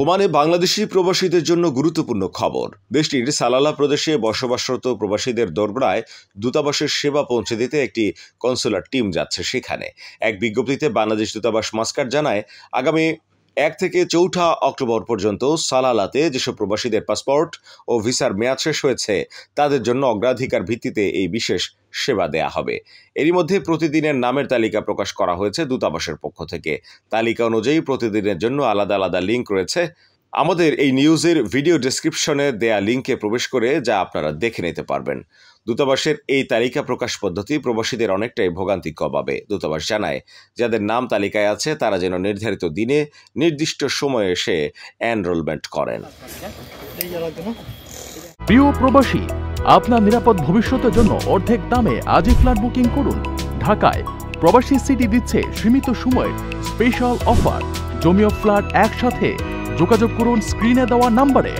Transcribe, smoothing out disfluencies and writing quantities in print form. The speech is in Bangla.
ওমানে বাংলাদেশি প্রবাসীদের জন্য গুরুত্বপূর্ণ খবর। দেশটির সালালা প্রদেশে বসবাসরত প্রবাসীদের দোরগোড়ায় দূতাবাসের সেবা পৌঁছে দিতে একটি কনসুলার টিম যাচ্ছে সেখানে। এক বিজ্ঞপ্তিতে বাংলাদেশ দূতাবাস মাস্কাট জানায়, আগামী 1 থেকে 4 অক্টোবর পর্যন্ত সালালাতে যেসব প্রবাসীদের পাসপোর্ট ও ভিসার মেয়াদ শেষ হয়েছে তাদের জন্য অগ্রাধিকার ভিত্তিতে এই বিশেষ সেবা দেয়া হবে। এরই মধ্যে প্রতিদিনের নামের তালিকা প্রকাশ করা হয়েছে দূতাবাসের পক্ষ থেকে। তালিকা অনুযায়ী প্রতিদিনের জন্য আলাদা আলাদা লিঙ্ক রয়েছে। আমাদের এই নিউজের ভিডিও ডেসক্রিপশনে দেয়া লিঙ্কে প্রবেশ করে যা আপনারা দেখে নিতে পারবেন। দূতাবাসের এই তালিকা প্রকাশ পদ্ধতি প্রবাসীদের অনেকটাই ভোগান্তি কমাবে। দূতাবাস জানায়, যাদের নাম তালিকায় আছে তারা যেন নির্ধারিত দিনে নির্দিষ্ট সময়ে এসে এনরোলমেন্ট করেন। প্রিয় প্রবাসী, আপনার নিরাপদ ভবিষ্যতের জন্য অর্ধেক দামে আজই ফ্ল্যাট বুকিং করুন। ঢাকায় প্রবাসী সিটি দিচ্ছে সীমিত সময়ের স্পেশাল অফার। জমিও ফ্ল্যাট একসাথে। যোগাযোগ করুন স্ক্রিনে দেওয়া নাম্বারে।